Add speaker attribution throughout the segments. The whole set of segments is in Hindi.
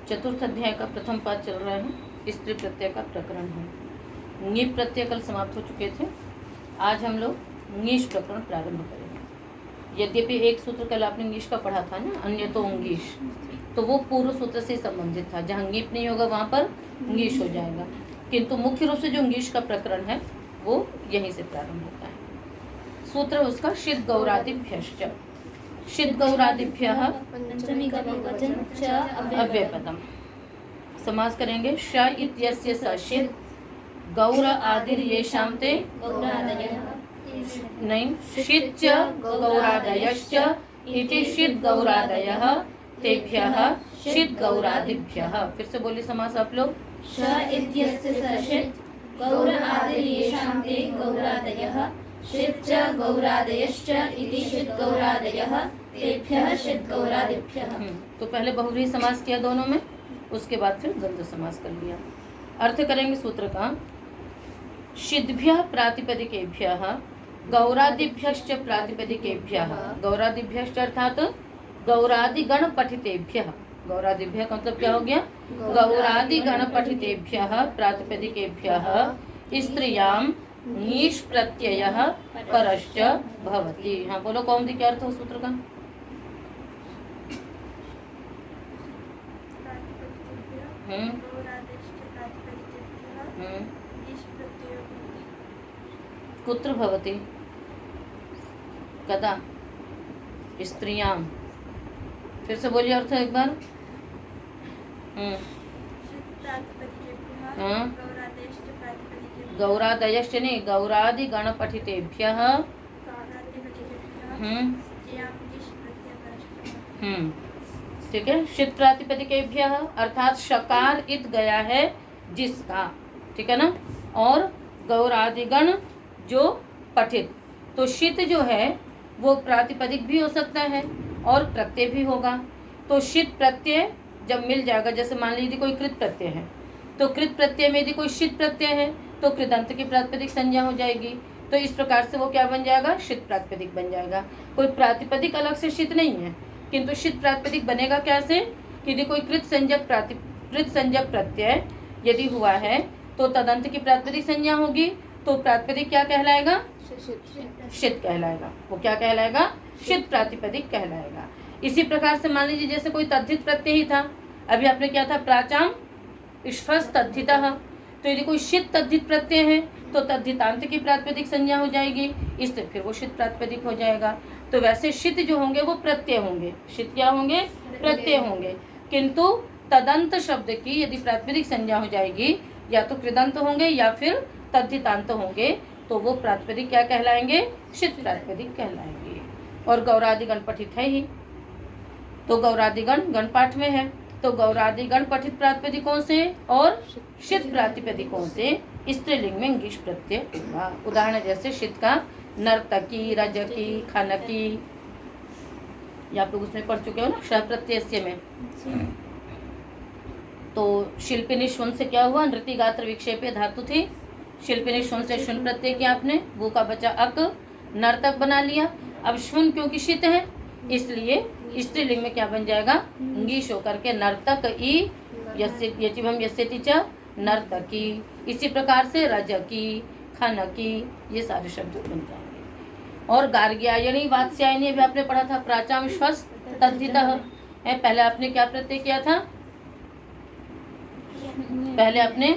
Speaker 1: चतुर्थ अध्याय का प्रथम पाठ चल रहा है। स्त्री प्रत्यय का प्रकरण है। ङी प्रत्यय कल समाप्त हो चुके थे। आज हम लोग ङीश प्रकरण प्रारंभ करेंगे। यद्यपि एक सूत्र कल आपने ङीश का पढ़ा था ना, अन्य तो ङीश, तो वो पूर्व सूत्र से संबंधित था। जहाँ ङीप नहीं होगा वहाँ पर ङीश हो जाएगा, किंतु मुख्य रूप से जो ङीश का प्रकरण है वो यहीं से प्रारंभ होता है। सूत्र उसका शीत गौरादिभ्यश्च। शीत गौरादिभ्यः अव्ययपदम। समास करेंगे। श इत्यस्य स शीत गौर आदिर येषां ते नहीं शीत च गौरादयश्च इति शीत गौरादयः तेभ्यः शीत गौरादिभ्यः। फिर से बोलिए समास आप लोग।
Speaker 2: श इत्यस्य स शीत गौर आदिर येषां ते गौरादयः शीत च गौरादयश्च इति शीत गौरादयः तेभ्यः शीत गौरादिभ्यः।
Speaker 1: तो पहले बहुव्रीहि समास किया दोनों में, उसके बाद फिर द्वंद्व समास कर लिया। अर्थ करेंगे सूत्र का। शीद्भ्यः प्रातिपदिकेभ्यः गौरादिभ्यश्च प्रातिपदिकेभ्यः। गौरादिभ्यश्च अर्थात गौरादि गण पठितेभ्यः। गौरादिभ्यः का मतलब क्या हो गया? गौरादि गण पठितेभ्यः प्रातिपदिकेभ्यः स्त्रियां ङीश प्रत्ययः परश्च भवति। हाँ बोलो, कौन दी क्या अर्थ हो सूत्र का? कुत्र भवति? कदा? स्त्रियां। फिर से बोलिए अर्थ एक बार। गौरादयश्च नहीं, गौरादि गण पठितेभ्यः। ठीक है। शीत प्रातिपदिकेभ्यः अर्थात शकार इत गया है जिसका, ठीक है ना। और गौरादिगण जो पठित, तो शीत जो है वो प्रातिपदिक भी हो सकता है और प्रत्यय भी होगा। तो शीत प्रत्यय जब मिल जाएगा, जैसे मान लीजिए कोई कृत प्रत्यय है, तो कृत प्रत्यय में यदि कोई शीत प्रत्यय है तो कृदंत की प्रातिपदिक संज्ञा हो जाएगी। तो इस प्रकार से वो क्या बन जाएगा? शीत प्रातिपदिक बन जाएगा। कोई प्रातिपदिक अलग से शीत नहीं है, किंतु शीत प्रातिपदिक बनेगा कैसे? यदि कोई कृत संज्ञक प्रत्यय यदि हुआ है तो तदंत की प्रातिपदिक संज्ञा होगी, तो प्रातिपदिक क्या कहलाएगा? शीत कहलाएगा। वो क्या कहलाएगा? शीत प्रातिपदिक कहलाएगा। इसी प्रकार से मान लीजिए जैसे कोई तद्धित प्रत्यय ही था, अभी आपने क्या था? प्राचाम इष्फस् तद्धितः। तो यदि कोई शीत तद्धित प्रत्यय है तो तद्धितांत की प्रातिपदिक संज्ञा हो जाएगी, इससे फिर वो शीत प्रातिपदिक हो जाएगा। तो वैसे शीत जो होंगे वो प्रत्यय होंगे। शीत क्या होंगे? प्रत्यय होंगे। किंतु तदंत शब्द की यदि प्रातिपदिक संज्ञा हो जाएगी, या तो कृदंत होंगे या फिर तद्धितांत होंगे, तो वो प्रातिपदिक क्या कहलाएंगे? शीत प्रातिपदिक कहलाएंगे। और गौरादिगण पठित है ही, तो गौरादिगण गण पाठ में है, तो गौरादिगण पठित प्रातिपदिकों से और शीत प्रातिपदिकों से स्त्रीलिंग में ङीश प्रत्यय होगा। उदाहरण जैसे शीत का नर्तकी, रजकी, खनकी, ये आप लोग उसमें पढ़ चुके हो ना, श प्रत्यय में। तो शिल्पिनी शुन से क्या हुआ? नृत्य गात्र विक्षेपे धातु थी। शिल्पिनी शुन से शुन प्रत्यय किया आपने, वो का बचा अक, नर्तक बना लिया। अब शुन क्योंकि शीत है इसलिए स्त्रीलिंग में क्या बन जाएगा? ङीश होकर के नर्तक ई यचिभम यस्यति च नर्तकी। इसी प्रकार से रजकी, खनकी, ये सारे शब्द बन जाएंगे। और गार्ग्यायनी, वात्स्यायनी भी आपने पढ़ा था। प्राचाम श्वस तद्धितः है। पहले आपने क्या प्रत्यय किया था? पहले आपने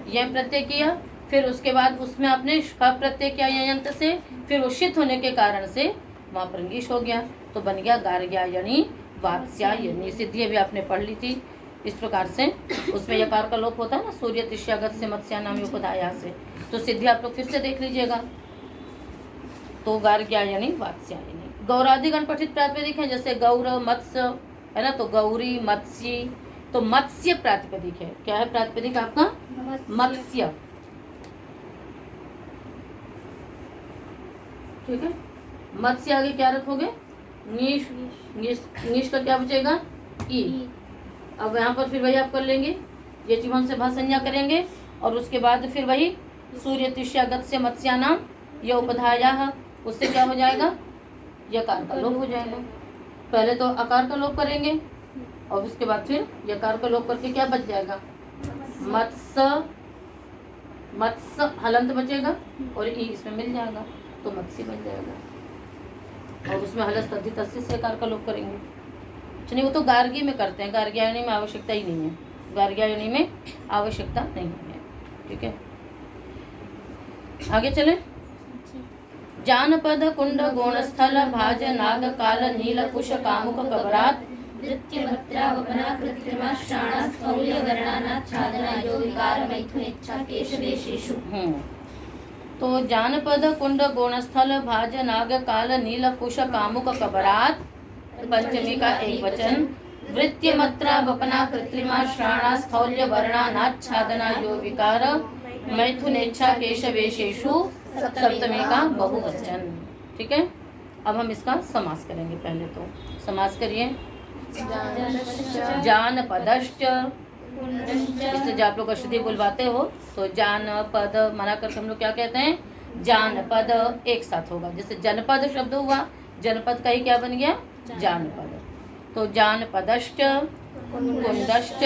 Speaker 1: यह प्रत्यय किया, फिर उसके बाद उसमें आपने श प्रत्यय किया यंत से, फिर उषित होने के कारण से वहाँ पर ङीश हो गया, तो बन गया गार्ग्यायनी वात्स्यायनी। सिद्धि भी आपने पढ़ ली थी। इस प्रकार से उसमें यकार का लोप होता है ना, सूर्य तिष्यागत से मत्स्या नामी उपधाया से, तो सिद्धि आप लोग फिर से देख लीजिएगा। तो गार्ग्यायनी वात्स्यायनी। गौरादिगण पठित प्रातिपदिक है, जैसे गौर, मत्स्य है ना, तो गौरी, मत्स्य, तो मत्स्य प्रातिपदिक है। क्या है प्रातिपदिक आपका? मत्स्य। ठीक है। मत्स्य आगे क्या रखोगे? ङीश। ङीश का क्या बचेगा? ई। अब यहाँ पर फिर वही आप कर लेंगे, ये चिभम से भाषंज्ञा करेंगे और उसके बाद फिर वही सूर्य तिष्यागत से मत्स्यानाम ये उपधाया, उससे क्या हो जाएगा? यकार का लोप हो जाएगा। पहले तो अकार का लोप करेंगे, और उसके बाद फिर यकार का लोप करके क्या बच जाएगा? मत्स्य, मत्स्य हलंत बचेगा और ई इसमें मिल जाएगा तो मत्स्य बन जाएगा। और उसमें हलस तद्धित तस्य से यकार का लोप करेंगे। चलिए, वो तो गार्गी में करते हैं, गार्ग्यायनी में आवश्यकता ही नहीं है, गार्ग्यायनी में आवश्यकता नहीं है। ठीक है, आगे चले। जानपद कुंड गोणस्थल भाज नाग काल नील कुश कामुक कबरात
Speaker 2: नृत्यमत्रा वपना कृत्रिमा श्राणा स्थौल्य वर्णानाच्छादना यो विकार मैथुनेच्छा केशवेशेषु।
Speaker 1: तो जानपद कुंड गोणस्थल भाज नाग काल नील कुश कामुक कबरात पंचमी का एक वचन। वृत्त्यमत्रा वपना कृत्रिमा श्राणा स्थौल्य वर्णानाच्छादना यो विकार मैथुनेच्छा केशवेशेषु सप्तमी का बहुवचन। ठीक है, अब हम इसका समास करेंगे। पहले तो समास करिए। जानपदश्च, इससे जब आप लोग अष्टधी बुलवाते हो तो जानपद मना करके हम लोग क्या कहते हैं? जानपद एक साथ होगा। जैसे जनपद शब्द हुआ, जनपद का ही क्या बन गया? जानपद। तो जानपदश्च कुंडश्च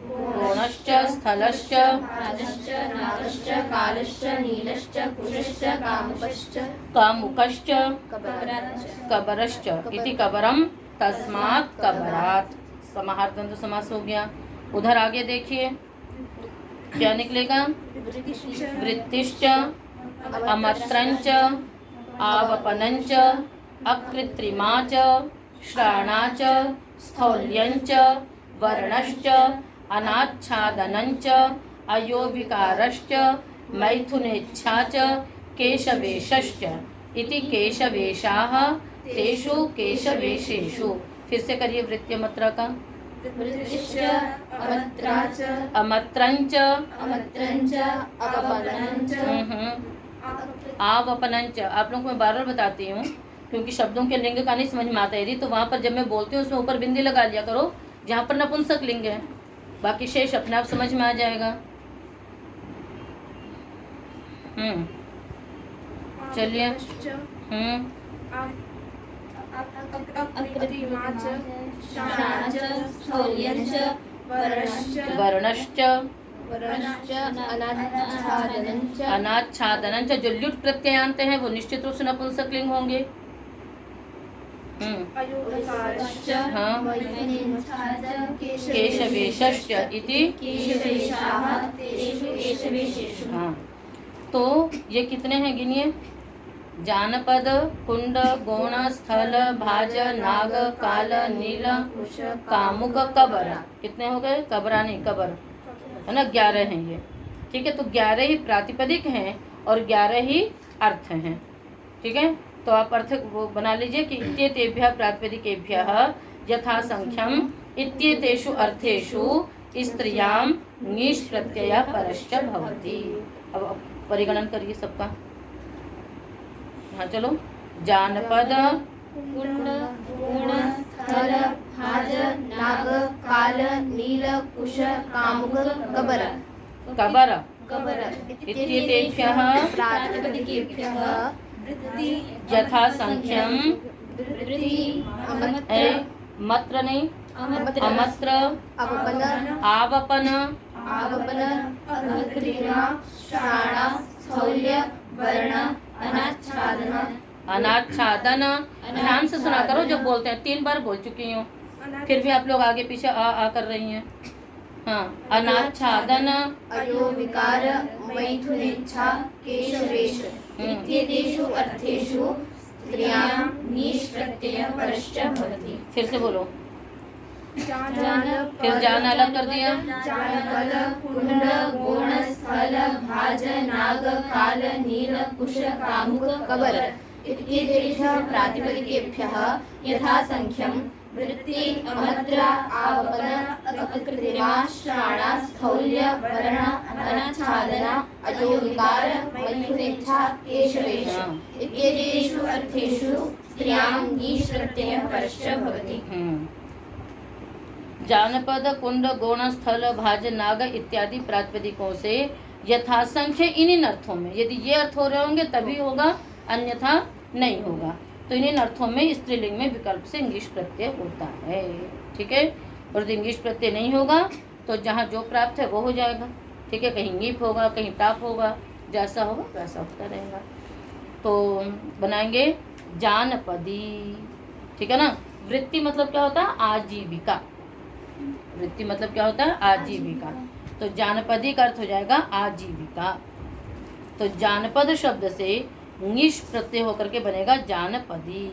Speaker 1: गोणश्च स्थलश्च
Speaker 2: राजश्च नागश्च कालश्च नीलश्च कुशश्च कामुकश्च
Speaker 1: कामुकश्च
Speaker 2: कबराच्च
Speaker 1: कबरश्च इति कबरम तस्मात् कबरात्। समाहार द्वंद्व समास हो गया। उधर आगे देखिए क्या निकलेगा? वृत्तिश्च अमत्रंच आवपनंच अकृत्रिमाच श्राणाच स्थौल्यंच वर्णश्च अनाच्छादनंच अयोविकारश्च मैथुनेच्छाच केशवेशश्च इति केशवेशाः तेषु केशवेशेषु। फिर से करिए वृत्त्यमत्रा का।
Speaker 2: वृत्तिश्च अमत्राच
Speaker 1: अमत्रंच
Speaker 2: अमत्रंच अवपनंच
Speaker 1: आवपनंच। आप लोगों को मैं बार बार बताती हूँ क्योंकि शब्दों के लिंग का नहीं समझ में आता यदि, तो वहाँ पर जब मैं बोलती हूँ उसमें ऊपर बिंदी लगा लिया करो जहाँ पर नपुंसक लिंग है, बाकी शेष अपने आप समझ में आ जाएगा। चलिए।
Speaker 2: श्राणाच स्थौल्यंच
Speaker 1: वर्णश्च
Speaker 2: अनाच्छादनंच
Speaker 1: अनाच्छादनंच। जो ल्युट प्रत्ययांत हैं वो निश्चित रूप से नपुंसक लिंग होंगे। हाँ, केशवेशश्च इति
Speaker 2: केशवेशाः तेषु केशवेशेषु।
Speaker 1: हाँ, तो ये कितने हैं गिनिए? जानपद कुंड गोण स्थल भाज नाग काल नील कामुक कबर। कितने हो गए? कबरा नहीं, कबर है ना, 11 हैं ये। ठीक है, तो 11 ही प्रातिपदिक हैं और 11 ही अर्थ हैं। ठीक है, तो आप अर्थ वो बना लीजिए कि इत्येतेभ्यः प्रातिपदिकेभ्यः यथा संख्यम इत्येतेषु अर्थेषु स्त्रियां ङीष् प्रत्यय परश्च भवति। अब परिगणन करिए सबका। हाँ चलो। जानपद
Speaker 2: कुंड गुण स्थल भाज नाग काल नील कुश कामुक कबर
Speaker 1: कबर
Speaker 2: कबर
Speaker 1: इत्येतेभ्यः
Speaker 2: प्रातिपदिकेभ्यः वृत्ति
Speaker 1: यथा संख्यम
Speaker 2: वृत्ति
Speaker 1: मत्र नहीं अमत्र
Speaker 2: अवपन
Speaker 1: आवपन
Speaker 2: आवपन अकृत्रिमा श्राणा स्थौल्य वर्ण अनाच्छादन
Speaker 1: अनाच्छादन। ध्यान से सुना करो जब बोलते हैं, 3 बार बोल चुकी हूँ फिर भी आप लोग आगे पीछे आ कर रही हैं। हाँ, अनाच्छादन
Speaker 2: अयोविकार मैथुनेच्छा केशवेश इत्येतेषु अर्थेषु स्त्रियां नीष् प्रत्ययः परश्च भवति।
Speaker 1: फिर से बोलो। फिर जान अलग कर दिया।
Speaker 2: जानपद कुंड गोण स्थल भाज नाग काल नील कुश कामुक कबर इत्येतेभ्यः प्रातिपदिकेभ्यः यथा संख्यम वृत्ति अमत्र आवपन अकृत्रिमा श्राणा स्थौल्य वर्ण अनाच्छादन अयोविकार मैथुनेच्छा केशवेश इत्येतेषु अर्थेषु स्त्रियां ङीष् प्रत्ययः परश्च भवति।
Speaker 1: जानपद कुंड गोण स्थल भाज नाग इत्यादि प्रातिपदिकों से यथासंख्य इन अर्थों में, यदि ये अर्थ हो रहे होंगे तभी होगा, अन्यथा नहीं होगा। तो इन्हीं अर्थों में स्त्रीलिंग में विकल्प से इंगिश प्रत्यय होता है। ठीक है, और यदि इंगिश प्रत्यय नहीं होगा तो जहाँ जो प्राप्त है वो हो जाएगा। ठीक है, कहीं ङीप होगा, कहीं टाप होगा, जैसा होगा वैसा होता रहेगा। तो बनाएंगे जानपदी। ठीक है ना। वृत्ति मतलब क्या होता है? आजीविका। वृत्ति मतलब क्या होता है? आजीविका। तो जानपदी का अर्थ हो जाएगा आजीविका। तो जानपद शब्द से ङीश प्रत्यय होकर के बनेगा जानपदी।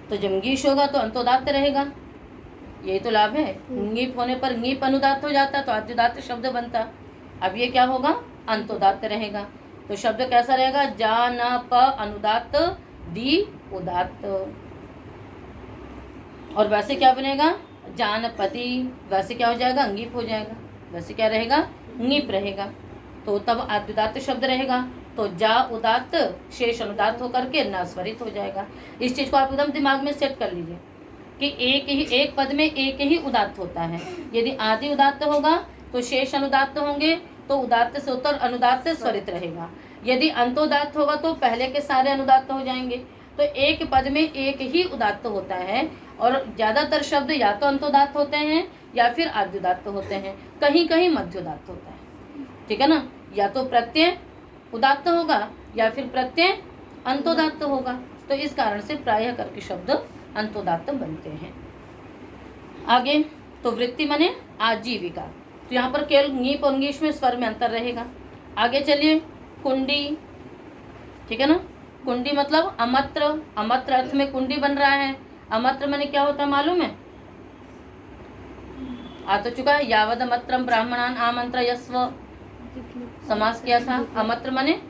Speaker 1: तो जब ङीश होगा तो अंतोदात्त रहेगा, यही तो लाभ है। ङीप होने पर ङीप अनुदात्त हो जाता तो आद्युदात्त शब्द बनता। अब ये क्या होगा? अंतोदात्त रहेगा। तो शब्द कैसा रहेगा? जानप अनुदात्त दी उदात्त। और वैसे क्या बनेगा? जानपति। वैसे क्या हो जाएगा? ङीप हो जाएगा। वैसे क्या रहेगा? ङीप रहेगा। तो तब आद्युदात्त शब्द रहेगा। तो जा उदात्त शेष अनुदात्त होकर के नस्वरित हो जाएगा। इस चीज को आप एकदम दिमाग में सेट कर लीजिए कि एक पद में एक ही उदात्त होता है। यदि आदि उदात्त होगा तो शेष अनुदात्त होंगे, तो उदात्त से उत्तर अनुदात्त स्वरित रहेगा। यदि अंतोदात्त होगा तो पहले के सारे अनुदात्त हो जाएंगे। तो एक पद में एक ही उदात्त होता है, और ज्यादातर शब्द या तो अंतोदात्त होते हैं या फिर आद्युदात्त होते हैं, कहीं कहीं मध्योदात्त होता है। ठीक है ना। या तो प्रत्यय उदात्त होगा या फिर प्रत्यय अंतोदात्त होगा। तो इस कारण से प्रायः करके शब्द अंतोदात्त बनते हैं। आगे तो वृत्ति माने आजीविका। तो यहाँ पर केवल ङीप और ङीश में स्वर में अंतर रहेगा। आगे चलिए कुंडी। ठीक है ना। कुंडी मतलब अमत्र। अमत्र अर्थ में कुंडी बन रहा है। अमत्र माने क्या होता है मालूम है? आ तो चुका है। यावद अमत्रम ब्राह्मणान आमंत्र यस्व समास किया था। अमत्र माने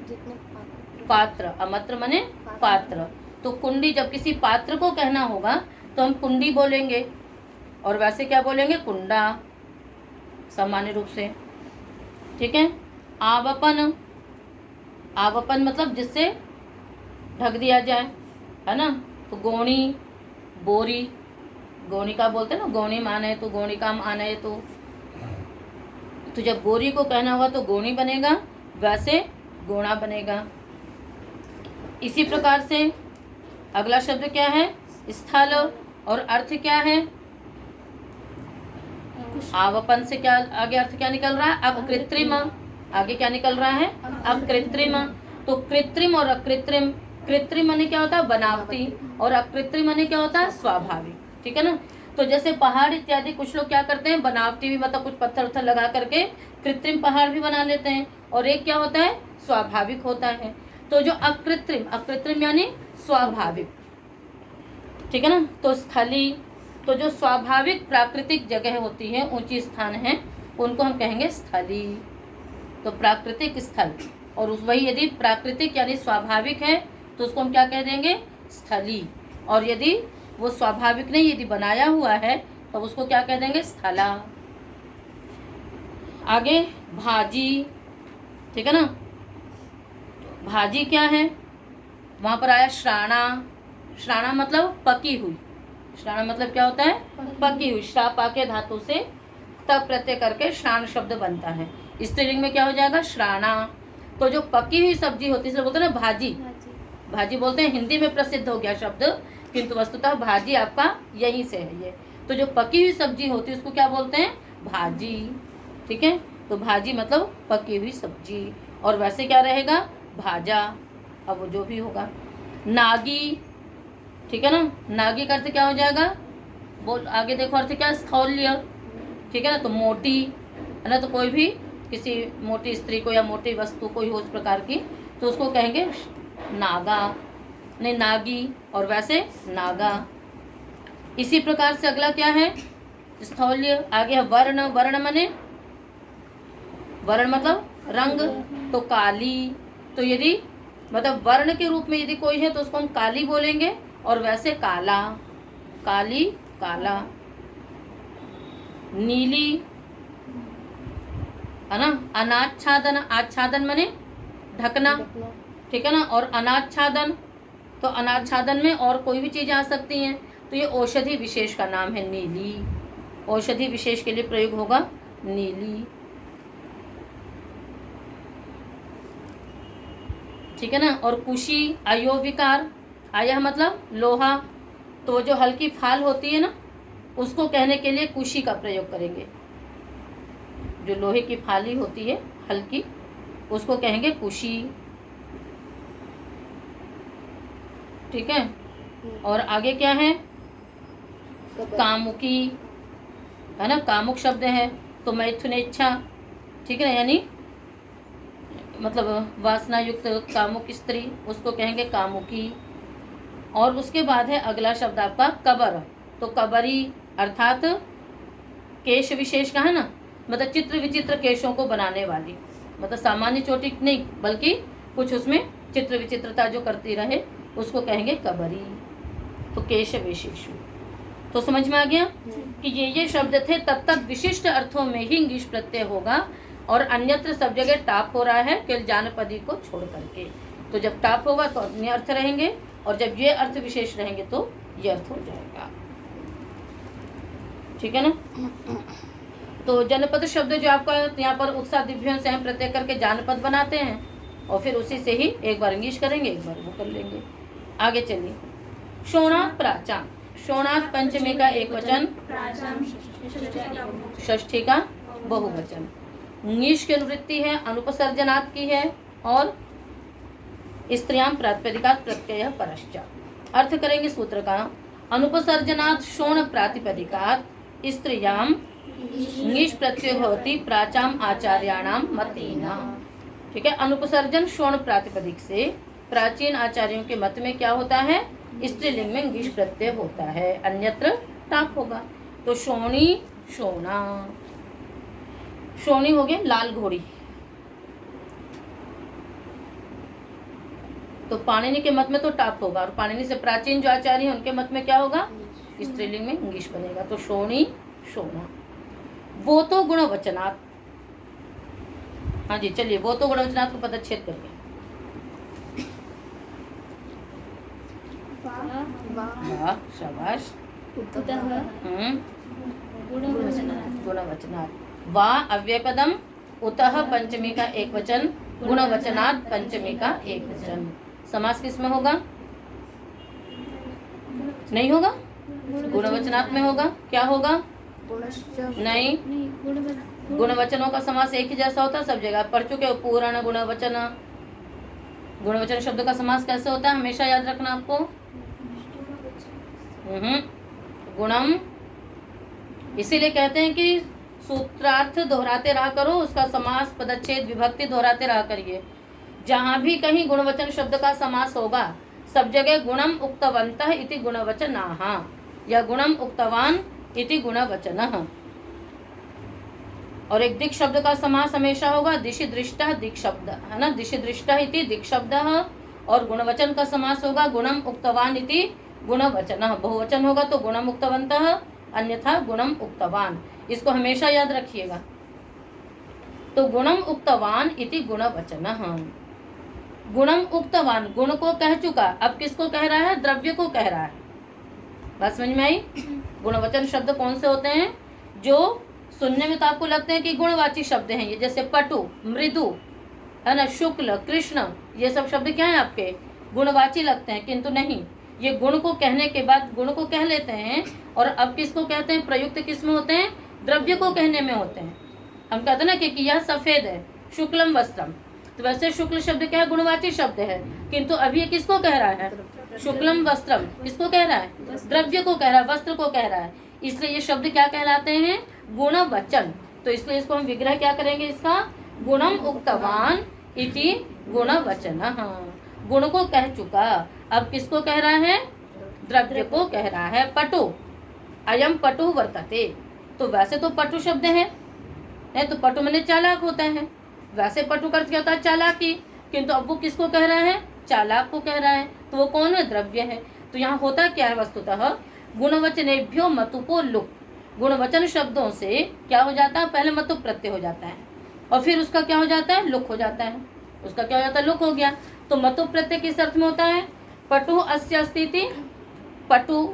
Speaker 1: पात्र। अमत्र माने पात्र। तो कुंडी जब किसी पात्र को कहना होगा तो हम कुंडी बोलेंगे, और वैसे क्या बोलेंगे? कुंडा, सामान्य रूप से। ठीक है। आवपन। आवपन मतलब जिससे ढक दिया जाए, है ना। तो गोणी, बोरी। गोणी का बोलते हैं ना, गोणी माने तो गोणी काम आने तो जब बोरी को कहना होगा तो गोणी बनेगा, वैसे गोणा बनेगा। इसी प्रकार से अगला शब्द क्या है? स्थल। और अर्थ क्या है? आवपन से क्या आगे अर्थ क्या निकल रहा है? अकृत्रिम। आगे क्या निकल रहा है? अकृत्रिम। तो कृत्रिम और अकृत्रिम। कृत्रिम माने क्या होता है? बनावटी, और अकृत्रिम माने क्या होता है? स्वाभाविक। ठीक है ना। तो जैसे पहाड़ इत्यादि कुछ लोग क्या करते हैं? बनावटी भी, मतलब कुछ पत्थर उत्थर लगा करके कृत्रिम पहाड़ भी बना लेते हैं, और एक क्या होता है? स्वाभाविक होता है। तो जो अकृत्रिम, अकृत्रिम यानी स्वाभाविक। ठीक है ना। तो स्थली, तो जो स्वाभाविक प्राकृतिक जगह होती है, ऊंची स्थान है, उनको हम कहेंगे स्थली। तो प्राकृतिक स्थल, और उस वही यदि प्राकृतिक यानी स्वाभाविक है तो उसको हम क्या कह देंगे? स्थली। और यदि वो स्वाभाविक नहीं, यदि बनाया हुआ है, तो उसको क्या कह देंगे? स्थला। आगे भाजी। ठीक है ना। भाजी क्या है? वहां पर आया श्राणा। श्राणा मतलब पकी हुई। श्राणा मतलब क्या होता है? पकी हुई। श्राप आके धातु से तब प्रत्यय करके श्राण शब्द बनता है। स्त्रीलिंग में क्या हो जाएगा? श्राणा। तो जो पकी हुई सब्जी होती है, बोलते हैं ना भाजी। भाजी बोलते हैं, हिंदी में प्रसिद्ध हो गया शब्द, किंतु वस्तुतः भाजी आपका यहीं से है ये। तो जो पकी हुई सब्जी होती है उसको क्या बोलते हैं? भाजी। ठीक है। तो भाजी मतलब पकी हुई सब्जी, और वैसे क्या रहेगा? भाजा। अब वो जो भी होगा। नागी। ठीक है ना। नागी का अर्थ क्या हो जाएगा? बोल आगे देखो, अर्थ क्या? स्थौल्य। ठीक है ना। तो मोटी, है ना। तो कोई भी किसी मोटी स्त्री को या मोटी वस्तु को ही उस प्रकार की, तो उसको कहेंगे नागा, नहीं नागी, और वैसे नागा। इसी प्रकार से अगला क्या है? स्थौल्य। आगे है वर्ण। वर्ण माने, वर्ण मतलब रंग। तो काली। तो यदि मतलब वर्ण के रूप में यदि कोई है तो उसको हम काली बोलेंगे, और वैसे काला। काली, काला। नीली, है ना। अनाच्छादन। आच्छादन माने ढकना। ठीक है ना। और अनाच्छादन, तो अनाच्छादन में और कोई भी चीज आ सकती है। तो ये औषधि विशेष का नाम है नीली। औषधि विशेष के लिए प्रयोग होगा नीली। ठीक है ना। और कुशी अयो विकार, आया मतलब लोहा, तो जो हल्की फाल होती है ना उसको कहने के लिए कुशी का प्रयोग करेंगे। जो लोहे की फाली होती है हल्की उसको कहेंगे कुशी, ठीक है। और आगे क्या है, कामुकी है ना, कामुक शब्द है तो मैथुन इच्छा, ठीक है ना, यानी मतलब वासना युक्त कामुक स्त्री, उसको कहेंगे कामुकी। और उसके बाद है अगला शब्द आपका कबर, तो कबरी अर्थात केश विशेष का है ना, मतलब चित्र विचित्र केशों को बनाने वाली, मतलब सामान्य चोटी नहीं बल्कि कुछ उसमें चित्र विचित्रता जो करती रहे उसको कहेंगे कबरी, तो केश विशेष। तो समझ में आ गया कि ये शब्द थे, तब विशिष्ट अर्थों में ही इंग्लिश प्रत्यय होगा और अन्यत्र सब जगह टाप हो रहा है केवल जानपदी को छोड़ करके। तो जब टाप होगा तो अन्य अर्थ रहेंगे और जब ये अर्थ विशेष रहेंगे तो ये अर्थ हो जाएगा, ठीक है ना। तो जनपद शब्द जो आपका यहाँ पर उत्साह दिव्यों से हम प्रत्यय करके जानपद बनाते हैं और फिर उसी से ही एक बार इंग्लिश करेंगे एक बार वो कर लेंगे। आगे चलिए, शोणात प्राचाम, शोणात पंचमी का एक वचन, षष्ठी का बहुवचन। ङीश की अनुवृत्ति है, अनुपसर्जनात् की है और स्त्रियां प्रातिपदिकात् प्रत्यय परश्च। अर्थ करेंगे सूत्र का, अनुपसर्जनात् शोण प्रातिपदिकात् स्त्रियां ङीश प्रत्यय भवति प्राचाम आचार्याणाम मतेना, ठीक है। अनुपसर्जन शोण प्रातिपदिक से प्राचीन आचार्यों के मत में क्या होता है, स्त्रीलिंग में ङीश प्रत्यय होता है, अन्यत्र टाप होगा। तो शोणी शोणा, शोणी हो गया लाल घोड़ी, तो पाणिनि के मत में तो टाप होगा और पाणिनि से प्राचीन जो आचार्य हैं उनके मत में क्या होगा, स्त्रीलिंग में ङीश बनेगा, तो शोणी शोणा। वो तो गुणवचनात्, हाँ जी चलिए, वो तो गुणवचनात् को पदच्छेद करिए। वाह शाबाश, गुणवचनात्। वा अव्ययपदम, उतः पंचमी का एक वचन, गुणवचनात् पंचमी का एक वचन। समास किस में होगा, नहीं होगा, गुणवचनात् में होगा। क्या होगा, नहीं, गुणवचनों का समास एक ही जैसा होता है सब जगह, पढ़ चुके हो, पूर्ण गुणवचन। गुणवचन शब्द का समास कैसे होता है हमेशा याद रखना आपको, गुणम, इसीलिए कहते हैं कि सूत्रार्थ दोहराते रहा करो, उसका समास पदच्छेद विभक्ति दोहराते रहा करिए। जहाँ भी कहीं गुणवचन शब्द का समास होगा सब जगह गुणम उक्तवन्तः इति गुणवचनाः या गुणम उक्तवान इति गुणवचनः। और एक दिक् शब्द का समास हमेशा होगा दिशि दृष्टः दिक् शब्द है ना, दिशि दृष्टः इति दिक् शब्दः। और गुणवचन का समास होगा गुणम उक्तवान इति गुणवचनः, बहुवचन होगा तो गुणम उक्तवन्तः अन्यथा गुणम उक्तवान, इसको हमेशा याद रखिएगा। तो गुणम उक्तवान इति गुणवचनः, गुणम उक्तवान गुण को कह चुका, अब किसको कह रहा है, द्रव्य को कह रहा है। बात समझ में आई। गुणवचन शब्द कौन से होते हैं, जो सुनने में तो आपको लगते हैं कि गुणवाची शब्द हैं, ये जैसे पटु, मृदु है ना, शुक्ल, कृष्ण, ये सब शब्द क्या है आपके गुणवाची लगते हैं, किंतु नहीं, ये गुण को कहने के बाद गुण को कह लेते हैं और अब किसको कहते हैं, प्रयुक्त किस में होते हैं, द्रव्य को कहने में होते हैं। हम कहते हैं ना कि यह सफेद है, शुक्लम वस्त्रम, तो वैसे शुक्ल शब्द क्या है, गुणवाची शब्द है, किंतु अभी ये किसको कह रहा है, शुक्लम वस्त्रम, किसको कह रहा है, द्रव्य को कह रहा है, वस्त्र को कह रहा है, इसलिए ये शब्द क्या कहलाते हैं, गुणवचन। तो इसलिए इसको हम विग्रह क्या करेंगे, इसका गुणम उक्तवान इति गुणवचनः, गुण को कह चुका, अब किसको कह रहा है, द्रव्य को कह रहा है। पटु, अयम पटु वर्तते, तो वैसे तो पटु शब्द है, तो पटु मैंने चालाक होता है, वैसे पटु का अर्थ क्या होता है, चालाकी, किंतु अब वो किसको कह रहा है, चालाक को कह रहा है, तो वो कौन है, द्रव्य है। तो यहाँ होता क्या है, वस्तुतः गुणवचनेभ्यो मतुपो लुक, गुणवचन शब्दों से क्या हो जाता है, पहले मतुप प्रत्यय हो जाता है और फिर उसका क्या हो जाता है, लुक हो जाता है, उसका क्या हो जाता है, लुक हो गया। तो मतुप प्रत्यय किस अर्थ में होता है, पटु अस्य अस्ति, पटु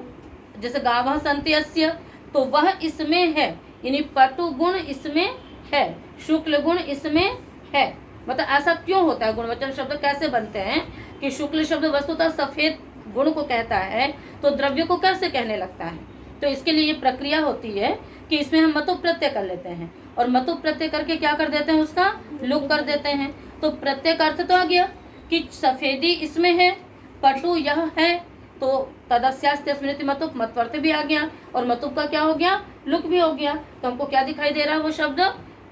Speaker 1: जैसे गावः सन्ति अस्य, तो वह इसमें है, यानी पटु गुण इसमें है, शुक्ल गुण इसमें है, मतलब ऐसा क्यों होता है, गुणवचन शब्द कैसे बनते हैं कि शुक्ल शब्द वस्तुतः सफेद गुण को कहता है तो द्रव्य को कैसे कहने लगता है। तो इसके लिए ये प्रक्रिया होती है कि इसमें हम मतु प्रत्यय कर लेते हैं और मतु प्रत्यय करके क्या कर देते हैं, उसका लुक कर देते हैं। तो प्रत्यय का अर्थ तो आ गया कि सफेदी इसमें है, पटु यह है, तो तदस्यास्ते स्मृति मतुप, मतवर्त भी आ गया और मतुप का क्या हो गया, लुक भी हो गया। तो हमको क्या दिखाई दे रहा है, वो शब्द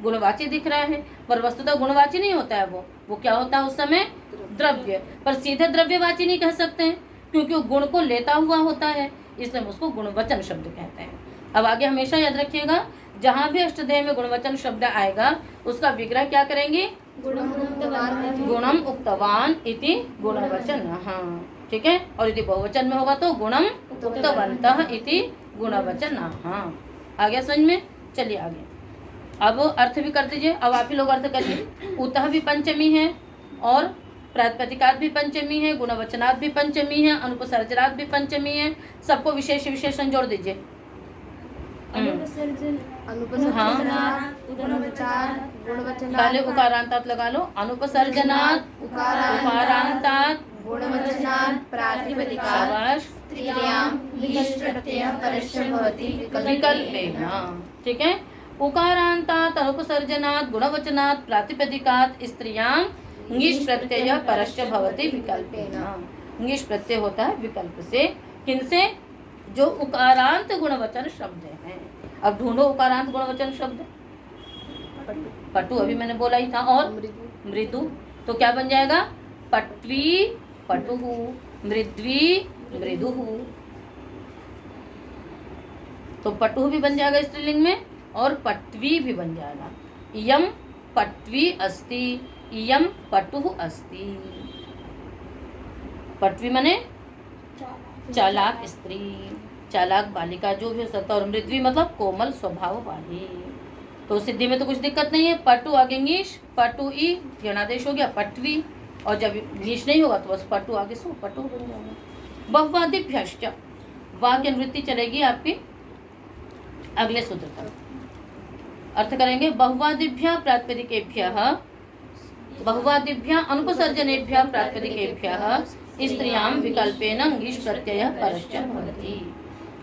Speaker 1: गुणवाची दिख रहा है, पर वस्तुतः गुणवाची नहीं होता है। वो क्या होता है उस समय, द्रव्य। पर सीधे द्रव्यवाची नहीं कह सकते हैं क्योंकि वो गुण को लेता हुआ होता है, इसलिए हम उसको गुणवचन शब्द कहते हैं। अब आगे हमेशा याद रखिएगा, जहाँ भी अष्टध्यायी में गुणवचन शब्द आएगा उसका विग्रह क्या करेंगे, गुणम उक्तवान इति गुणवचन। हाँ ठीक है, और यदि बहुवचन में होगा तो गुणम उक्तवन्तः इति गुणवचन। हाँ आ गया समझ में। चलिए आगे, अब अर्थ भी कर दीजिए। अब आप ही लोग अर्थ करिए। उतः भी पंचमी है और प्रातिपदिकात भी पंचमी है, गुणवचनात् भी पंचमी है, अनुपसर्जनात् भी पंचमी है। सबको विशेष विशेषण जोड़ दीजिए। पहले उकारांतात लगा लो, अनुपसर्जनात्, उकारांतात,
Speaker 2: गुणवचनात्, प्रातिपदिकात्, स्त्रियां लीश प्रत्ययः परस्य भवति
Speaker 1: विकल्पेन। ठीक है, उकारांतात, अनुपसर्जनात्, गुणवचनात्, प्रातिपदिकात्, स्त्रियां ङीष् प्रत्ययः परस्य भवति विकल्पेन। ङीष् प्रत्यय होता है विकल्प से, किनसे, जो उकारांत गुणवचन शब्द हैं। अब ढूंढो उकारांत गुणवचन शब्द। पटु अभी मैंने बोला ही था, और मृदु, तो क्या बन जाएगा, पट्वी पटुहु, मृद्वी मृदुहु। तो पटुहु भी बन जाएगा स्त्रीलिंग में और पट्वी भी बन जाएगा। इयम पट्वी अस्ति, इयम पटुहु अस्ति। पट्वी माने चालाक स्त्री, चालाक बालिका जो भी हो सकता है, और मृद्वी मतलब कोमल स्वभाव वाली। तो सिद्धि में तो कुछ दिक्कत नहीं है। पटु आगे ङीश, पटु ई यणादेश हो गया पटवी, और जब ङीश नहीं होगा तो बस पटु आगे सो पटु बन जाएगा। बहुवादिभ्यश्च, वाक्य निवृत्ति चलेगी आपकी अगले सूत्र तक। अर्थ करेंगे, बहुवादिभ्य प्रातिपदिकेभ्यः, बहुवादिभ्य अनुपसर्जनेभ्यः प्रातिपदिकेभ्यः स्त्रियां विकल्पेन ङीष् प्रत्ययः परश्च भवति।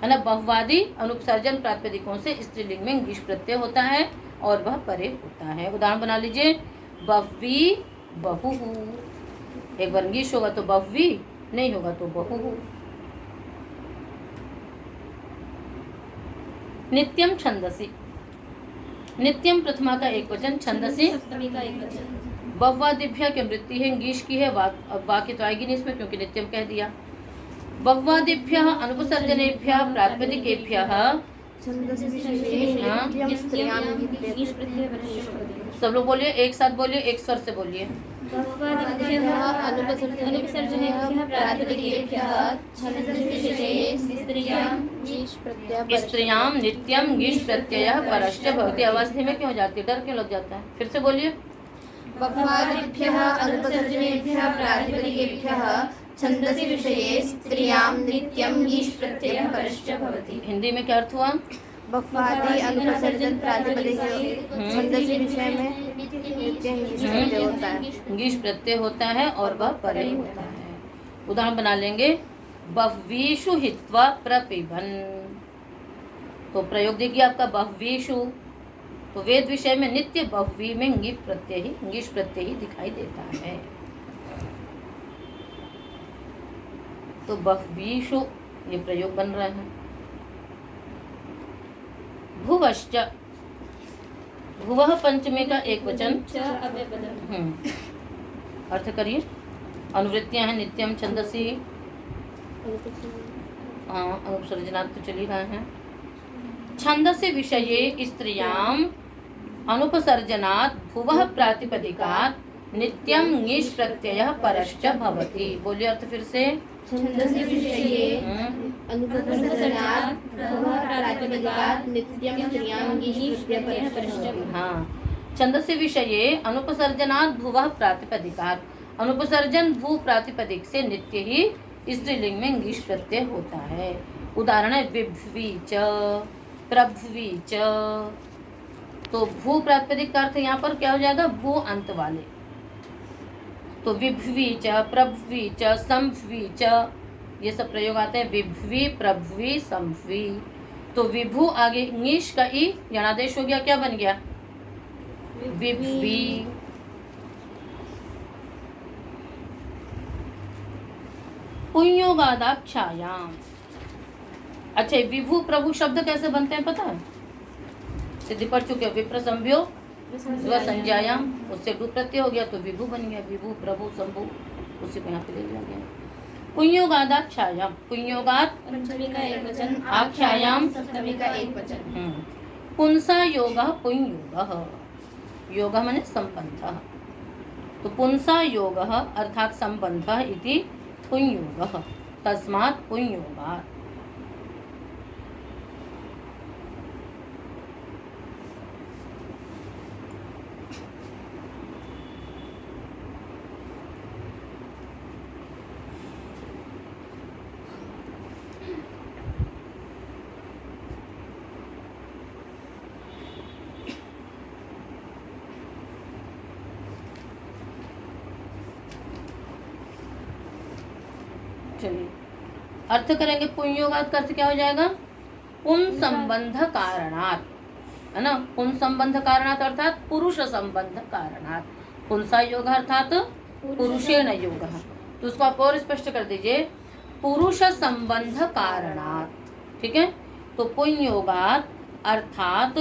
Speaker 1: है ना, बहुवादी अनुपसर्जन प्रातिपदिकों से स्त्रीलिंग में ङीष् प्रत्यय होता है और वह परे होता है। उदाहरण बना लीजिए, बह्वी बहुहु। एक बार ङीष् होगा तो बह्वी, नहीं होगा तो बहुहु। नित्यम छंदसी, नित्यम प्रथमा का एक वचन, छंदसी
Speaker 2: सप्तमी का एक वचन।
Speaker 1: बहुवादिभ्य की वृत्ति है, ङीष् की है, वाक्य तो आएगी नहीं इसमें क्योंकि नित्यम कह दिया। बहुवादिभ्यः अनुपसर्जनेभ्यः प्रातिपदिकेभ्यः, सब लोग बोलिए, एक साथ बोलिए, एक स्वर से बोलिए। स्त्रियां नित्यम ङीष् प्रत्ययः परश्च भवति। आवाज धीमे क्यों हो जाती है, डर क्यों लग जाता है, फिर से बोलिए।
Speaker 2: बहुवादिभ्यः अनुपसर्जनेभ्यः प्रातिपदिकेभ्यः छंदसि विषये स्त्रियां नित्यं ङीष् प्रत्ययः परश्च भवति।
Speaker 1: हिंदी में क्या अर्थ हुआ,
Speaker 2: बहुवादी अनुपसर्जन प्रातिपदिक छंदसि विषय में नित्यं ङीष् प्रत्यय होता है,
Speaker 1: ङीष् प्रत्यय होता है और वह परे होता है। उदाहरण बना लेंगे, बह्वीषु हित्वा प्रपिबन। तो प्रयोग देखिए आपका, बह्वीषु, तो वेद विषय में नित्य बह्वी में ङीष् प्रत्यय ही दिखाई देता है। तो बह्वीषु ये प्रयोग बन रहा है। भुवश्च, भुवः पंचमे का एक वचन, अर्थ करिए। अनुवृत्तियां हैं, नित्यम छंदसी, अनुपसर्जनात् तो चल ही रहा है। छंदसि विषये स्त्रियां अनुपसर्जनात् भुवः प्रातिपदिकात् नित्यं ङीष् प्रत्ययः परश्च भवति। बोलिए अर्थ फिर से।
Speaker 2: छंदसि विषये अनुपसर्जनात् भुवः प्रातिपदिकात् नित्यं स्त्रियां ङीष् प्रत्ययः परश्च भवति।
Speaker 1: हाँ, छंदसि विषये अनुपसर्जनात् भुवः प्रातिपदिकात्, अनुपसर्जन भू प्रातिपदिक से नित्य ही स्त्रीलिंग में ङीष् प्रत्यय होता है। उदाहरण है, विभ्वी च, प्रभ्वी च। तो भू प्रातिपदिक का अर्थ यहाँ पर क्या हो जाएगा, भू अंत वाले, तो विभ्वी च प्रभ्वी च संभ्वी च, ये सब प्रयोग आते हैं। विभ्वी प्रभ्वी संभ्वी। तो विभु आगे ङीश का ई यणादेश हो गया, क्या बन गया? विभ्वी। पुंयोगादाख्यायाम। अच्छा, विभु प्रभु शब्द कैसे बनते हैं पता है? सिद्धि पढ़ चुके हो। विप्र संभ्यो संज्ञायाम, उससे डू प्रत्यय हो गया तो विभु बन गया। विभु प्रभु शंभु, उसी को यहाँ पे ले लिया गया। पुंयोगादाख्यायाम, पुंयोगात
Speaker 2: पंचमी का एक वचन,
Speaker 1: आख्यायाम
Speaker 2: सप्तमी का एक वचन।
Speaker 1: पुंसा योगः पुंयोगः, योगः माने संबंधः। तो पुंसा योगः अर्थात संबंधः इति पुंयोगः, तस्मात् पुंयोगात्। चलिए अर्थ करेंगे। पुंयोगात का अर्थ क्या हो जाएगा? पुन संबंध कारणात्, है ना। पुन संबंध कारणात् अर्थात पुरुष संबंध कारणात्। पुंसा योग अर्थात पुरुषेण योग, तो उसको आप और स्पष्ट कर दीजिए, पुरुष संबंध कारणात्। ठीक है, तो पुंयोगात अर्थात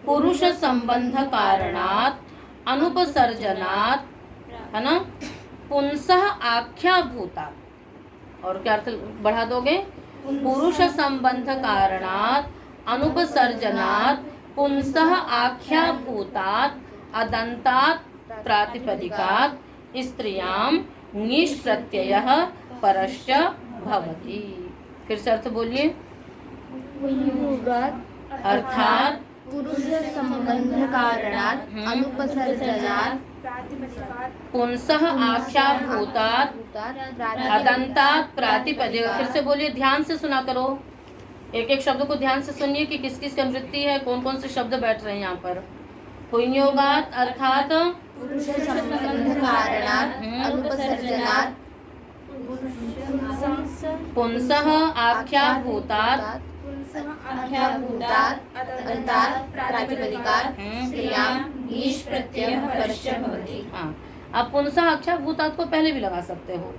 Speaker 1: पुरुष संबंध कारणात् अनुपसर्जनात्, है ना, पुंसः आख्याभूतात्। और क्या अर्थ बढ़ा दोगे? पुरुष संबंध कारणात् अनुपसर्जनात् पुंसः आख्याभूतात् अदन्तात् प्रातिपदिकात् स्त्रियां ङीष् प्रत्ययः परश्च भवति। फिर से अर्थ बोलिए। अर्थात
Speaker 2: पुरुष संबंध कारणात् अनुपसर्जनात्
Speaker 1: पुंसः आख्याभूतात् अदन्तात् प्रातिपदिक। फिर से बोलिए, ध्यान से सुना करो। एक एक शब्द को ध्यान से सुनिए कि किस किस की वृत्ति है, कौन कौन से शब्द बैठ रहे हैं यहाँ पर। पुंयोगात अर्थात
Speaker 2: पुरुष संबंध कारणात् अनुपसर्जनात्
Speaker 1: पुंसः आख्याभूतात्
Speaker 2: आख्याभूतात् अदन्तात् प्रातिपदिकात् स्त्रियां ङीष् प्रत्ययः परश्च भवति।
Speaker 1: हाँ, आप पुंसः आख्याभूतात् को पहले भी लगा सकते हो,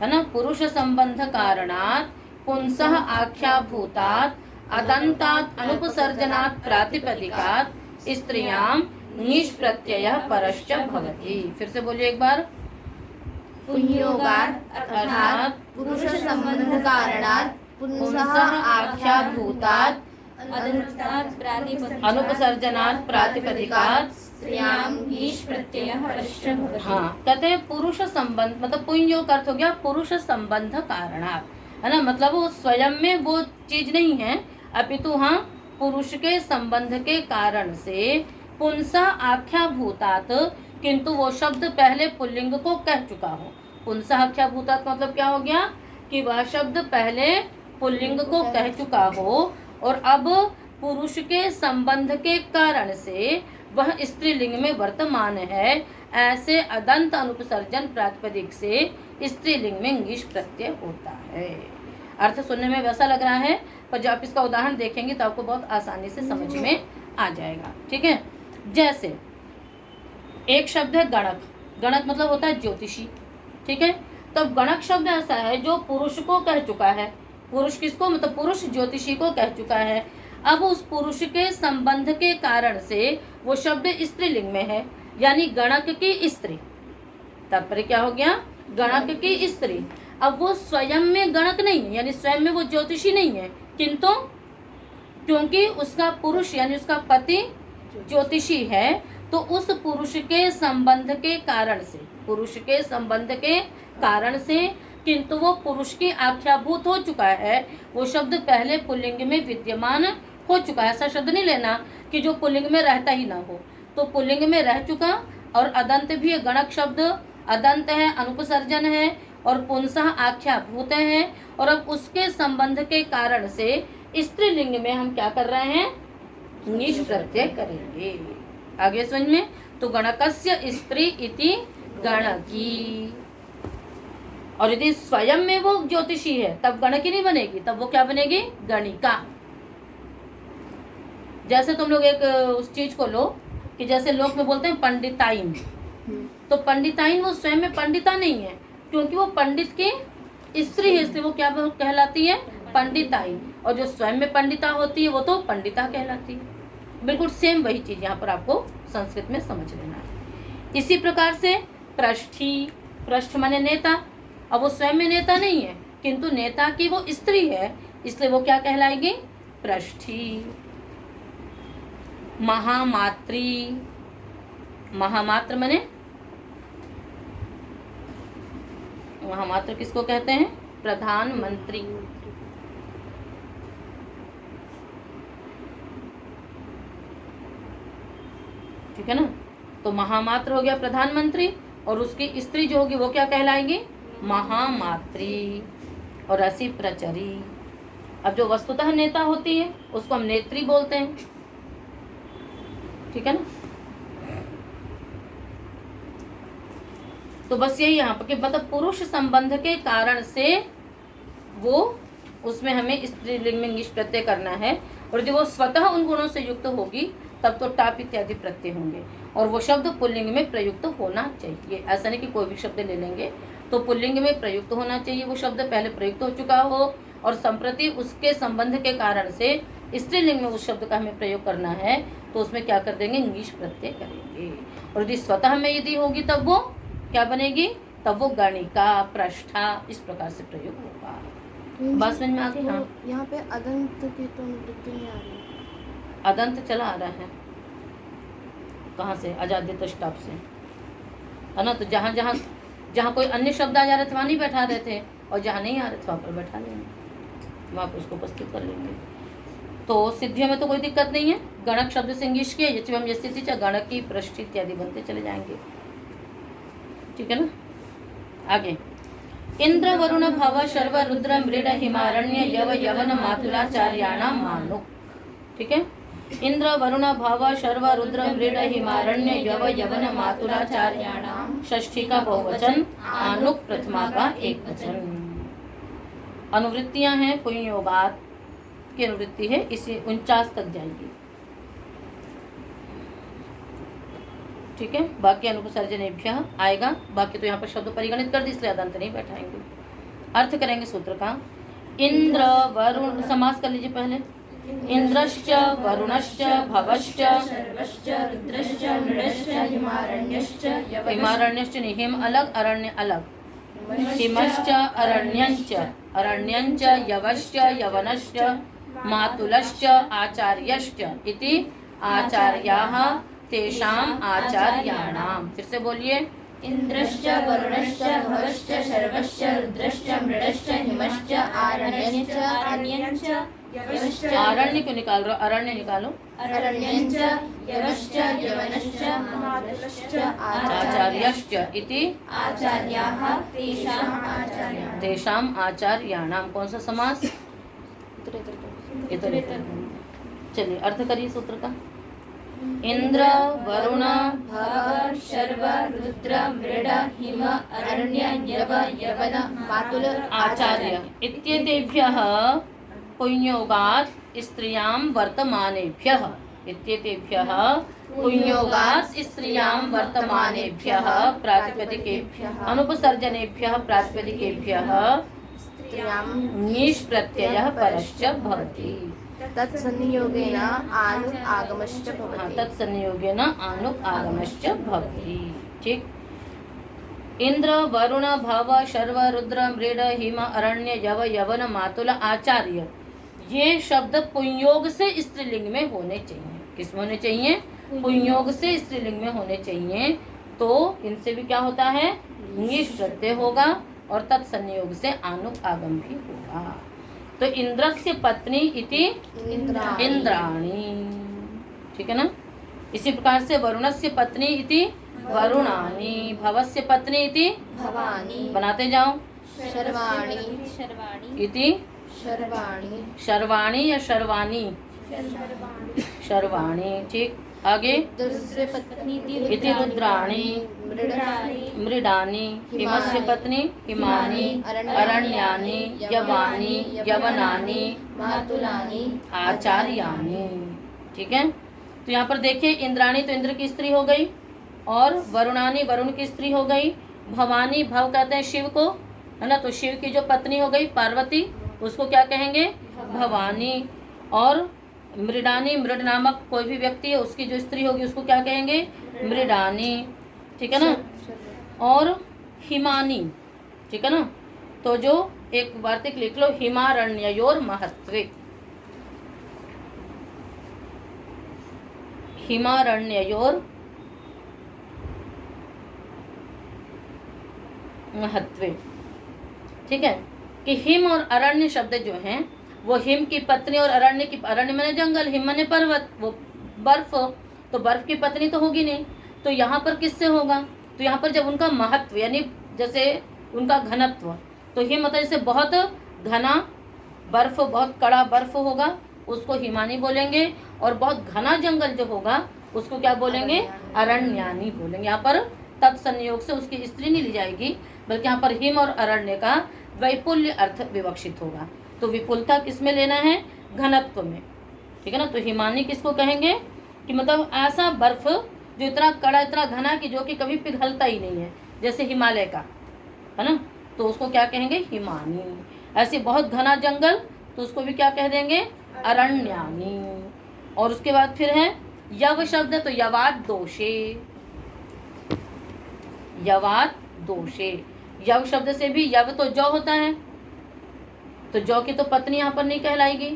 Speaker 1: है ना। पुरुष संबंध कारणात् पुंसः आख्याभूतात् अदन्तात् अनुपसर्जनात् प्रातिपदिकात् स्त्रियां ङीष् प्रत्ययः परश्च भवति। फिर से बोलिए एक बार।
Speaker 2: पुंयोगात् अर्थात पुरुष संबंध कारणात्
Speaker 1: पुंसः आख्याभूतात्
Speaker 2: अदन्तात् प्रातिपदिकात्
Speaker 1: अनुपसर्जनात् प्रातिपदिकात्
Speaker 2: स्त्रियां ङीष् प्रत्ययः परश्च भवति।
Speaker 1: हाँ, कहते हैं पुरुष संबंध, मतलब पुंयोग का अर्थ हो गया पुरुष संबंध कारणात्, है ना। मतलब वो स्वयं में वो चीज नहीं है, अपितु हाँ पुरुष के संबंध के कारण से पुंसः आख्याभूतात्, किंतु वो शब्द पहले पुल्लिंग को कह चुका हो। पुंसः आख्याभूतात् मतलब क्या हो गया कि वह शब्द पहले पुल्लिंग को कह चुका हो और अब पुरुष के संबंध के कारण से वह स्त्रीलिंग में वर्तमान है। ऐसे अदंत अनुपसर्जन प्रातिपदिक से स्त्रीलिंग में ङीष् प्रत्यय होता है। अर्थ सुनने में वैसा लग रहा है, पर जब आप इसका उदाहरण देखेंगे तो आपको बहुत आसानी से समझ में आ जाएगा। ठीक है, जैसे एक शब्द है गणक। गणक मतलब होता है ज्योतिषी। ठीक है, तो गणक शब्द ऐसा है जो पुरुष को कह चुका है। पुरुष किसको? मतलब पुरुष ज्योतिषी को कह चुका है। अब उस पुरुष के संबंध के कारण से वो शब्द स्त्रीलिंग में है, यानी गणक की स्त्री। तात्पर्य क्या हो गया? गणक की स्त्री। अब वो स्वयं में गणक नहीं है, यानी स्वयं में वो ज्योतिषी नहीं है, किंतु क्योंकि उसका पुरुष यानी उसका पति ज्योतिषी है, तो उस पुरुष के संबंध के कारण से, पुरुष के संबंध के कारण से, किंतु वो पुरुष की आख्याभूत हो चुका है। वो शब्द पहले पुल्लिंग में विद्यमान हो चुका है। ऐसा शब्द नहीं लेना कि जो पुल्लिंग में रहता ही ना हो, तो पुल्लिंग में रह चुका। और अदंत भी है, गणक शब्द अदंत है, अनुपसर्जन है और पुंसः आख्याभूत है। और अब उसके संबंध के कारण से स्त्रीलिंग में हम क्या कर रहे हैं? ङीष् प्रत्यय करेंगे। आगे समझ में? तो गणकस्य स्त्री इति गणकी। और यदि स्वयं में वो ज्योतिषी है तब गणकी नहीं बनेगी, तब वो क्या बनेगी? गणिका। जैसे तुम लोग एक उस चीज को लो कि जैसे लोग में बोलते हैं पंडिताइन, तो पंडिताइन वो स्वयं में पंडिता नहीं है, क्योंकि वो पंडित की स्त्री है, इसलिए वो क्या कहलाती है? पंडिताइन। और जो स्वयं में पंडिता होती है वो तो पंडिता कहलाती है। बिल्कुल सेम वही चीज यहाँ पर आपको संस्कृत में समझ लेना है। इसी प्रकार से पृष्ठी, पृष्ठ माने नेता। अब वो स्वयं में नेता नहीं है, किंतु नेता की वो स्त्री है, इसलिए वो क्या कहलाएगी? पृष्ठी। महामात्री, महामात्र माने, महामात्र किसको कहते हैं? प्रधानमंत्री। ठीक है ना? तो महामात्र हो गया प्रधानमंत्री, और उसकी स्त्री जो होगी वो क्या कहलाएगी? महामात्री। और रसी प्रचरी। अब जो वस्तुतः नेता होती है उसको हम नेत्री बोलते हैं। ठीक है ना? तो बस यही यहाँ पर कि मतलब पुरुष संबंध के कारण से वो उसमें हमें स्त्रीलिंग में इंगिश प्रत्यय करना है, और जब वो स्वतः उन गुणों से युक्त होगी तब तो टाप इत्यादि प्रत्यय होंगे, और वो शब्द पुल्लिंग में प्रयुक्त होना चाहिए। ऐसा नहीं कि कोई भी शब्द ले लेंगे, तो पुल्लिंग में प्रयुक्त होना चाहिए, वो शब्द पहले प्रयुक्त हो चुका हो, और संप्रति उसके संबंध के कारण से स्त्रीलिंग में उस शब्द का हमें प्रयोग करना है, तो उसमें क्या कर देंगे? इंग्लिश प्रत्यय करेंगे। और यदि स्वतः में यदि होगी तब वो क्या बनेगी? तब वो गणिका, पृष्ठा, इस प्रकार से प्रयोग होगा। बस समझ में आ गई? हाँ,
Speaker 3: यहाँ पे अदंत की तो वृत्ति नहीं आ रही।
Speaker 1: अदंत चला आ रहा है कहाँ से? अजाद्य स्टाप से, है ना? तो जहाँ जहाँ जहाँ कोई अन्य शब्द आ जा रहे थे वहाँ नहीं बैठा रहे थे, और जहाँ नहीं आ रहे थे वहाँ पर बैठा लेंगे, वहाँ पर उसको उपस्थित कर लेंगे। तो सिद्धियों में तो कोई दिक्कत नहीं है। गणक शब्द से इंगिश के यचिवम यस्ति च गणक की पृष्ठ इत्यादि बनते चले जाएंगे। ठीक है ना? आगे इंद्र वरुण भव शर्व रुद्र मृड हिमारण्य यव यवन मातुलाचार्याणाम मानुक। ठीक है? इंद्र वरुण भव शर्व रुद्र मृड हिमारण्य यव यवन मातुलाचार्याणाम षष्ठी का बहुवचन, आनुक प्रथमा का एक वचन। अनुवृत्तियां हैं, पुंयोगात की अनुवृत्ति है, इसे 49 तक जाएगी। ठीक है? बाकी अनुपसर्जनेभ्यः आएगा, बाकी तो यहाँ पर शब्द परिगणित कर दी इसलिए अदंत नहीं बैठाएंगे। अर्थ करेंगे सूत्र का। इंद्र वरुण, समास कर लीजिए पहले। इंद्रश्च वरुणश्च भवश्च
Speaker 2: सर्वश्च रुद्रश्च मृडश्च हिमारण्यश्च
Speaker 1: हिमारण्यश्च नहीं, हिम अलग अरण्य अलग। हिमश्च अरण्यंच अरण्यंच यवश्च यवनश्च मातुलश्च आचार्यश्च इति आचार्याः तेषाम् आचार्याणाम। फिर से बोलिए।
Speaker 2: इंद्रश्च वरुणश्च भवश्च सर्वश्च रुद्रश्च मृडश्च हिमश्च आरण्यश्च अरण्यश्च यवश्च
Speaker 1: आरण्य क्यों निकाल रहे हो? अरण्य निकालो।
Speaker 2: अरण्यश्च यवश्च यवनश्च मातुलश्च
Speaker 1: आचार्यश्च इति
Speaker 2: आचार्याः तेषाम् आचार्याणाम्।
Speaker 1: तेषाम् आचार्याणाम। कौन सा समास? इतर। चलिए अर्थ करिए सूत्र का। इंद्र वरुण
Speaker 2: भव शर्व रुद्र मृड हिम अरण्य यव यवन मातुल
Speaker 1: आचार्य इत्येतेभ्यः पुंयोगात् स्त्रियां वर्तमानेभ्यः इत्येतेभ्यः पुंयोगात् स्त्रियां वर्तमानेभ्यः प्रातिपदिकेभ्यः अनुपसर्जनेभ्यः प्रातिपदिकेभ्यः ङीष् प्रत्ययः परश्च भवति।
Speaker 3: तत्संयोगेन आनुक आगमश्च भवति।
Speaker 1: तत्संयोगेन आनुक आगमश्च भवति। ठीक? इंद्र वरुण भव शर्व रुद्र मृड हिम अरण्य यव यवन मातुल आचार्य, ये शब्द पुंयोग से स्त्रीलिंग में होने चाहिए। किस में होने चाहिए? पुंयोग से स्त्रीलिंग में होने चाहिए। तो इनसे भी क्या होता है? ङीष् प्रत्यय होगा, और तत्संयोग से आनुक आगम भी होगा। तो इंद्रस्य पत्नी इति इंद्राणी। ठीक है ना? इसी प्रकार से वरुणस्य पत्नी इति वरुणानी, भवस्य पत्नी इति
Speaker 3: भवानी।
Speaker 1: बनाते जाओ।
Speaker 3: शर्वाणी
Speaker 1: इति
Speaker 3: शर्वाणी
Speaker 1: शर्वाणी या शर्वाणी? शर्वाणी। ठीक। आगे
Speaker 3: रुद्रस्य पत्नी
Speaker 1: इति रुद्राणी मृडानी हिमस्य पत्नी हिमानी अरण्यानी यवानी यवनानी
Speaker 3: मातुलानी
Speaker 1: आचार्यानी। ठीक है, तो यहाँ पर देखिए इंद्राणी तो इंद्र की स्त्री हो गई, और वरुणानी वरुण की स्त्री हो गई, भवानी भव कहते हैं शिव को, है ना, तो शिव की जो पत्नी हो गई पार्वती, उसको क्या कहेंगे भवानी, और मृडानी मृड नामक कोई भी व्यक्ति है उसकी जो स्त्री होगी उसको क्या कहेंगे मृडानी। ठीक है ना, और हिमानी। ठीक है ना, तो जो एक वार्तिक लिख लो, हिमारण्ययोर महत्वे, हिमारण्ययोर महत्वे। ठीक है, कि हिम और अरण्य शब्द जो हैं वो हिम की पत्नी और अरण्य की, अरण्य माने जंगल, हिम माने पर्वत, वो बर्फ, तो बर्फ की पत्नी तो होगी नहीं, तो यहाँ पर किससे होगा, तो यहाँ पर जब उनका महत्व यानी जैसे उनका घनत्व, तो हिम मतलब जैसे बहुत घना बर्फ, बहुत कड़ा बर्फ होगा उसको हिमानी बोलेंगे, और बहुत घना जंगल जो होगा उसको क्या बोलेंगे अरण्यानी बोलेंगे। यहाँ पर तत्संयोग से उसकी स्त्री नहीं ली जाएगी, बल्कि यहाँ पर हिम और अरण्य का वैपुल्य अर्थ विवक्षित होगा। तो विपुलता किस में लेना है घनत्व में। ठीक है ना, तो हिमानी किसको कहेंगे कि मतलब ऐसा बर्फ जो इतना कड़ा इतना घना कि जो कि कभी पिघलता ही नहीं है, जैसे हिमालय का, है ना, तो उसको क्या कहेंगे हिमानी। ऐसे बहुत घना जंगल तो उसको भी क्या कह देंगे अरण्यानी। और उसके बाद फिर है यव शब्द, तो यवात दोषे, यवात दोषे, यव शब्द से भी यव तो जौ होता है, तो जौ की तो पत्नी यहाँ पर नहीं कहलाएगी,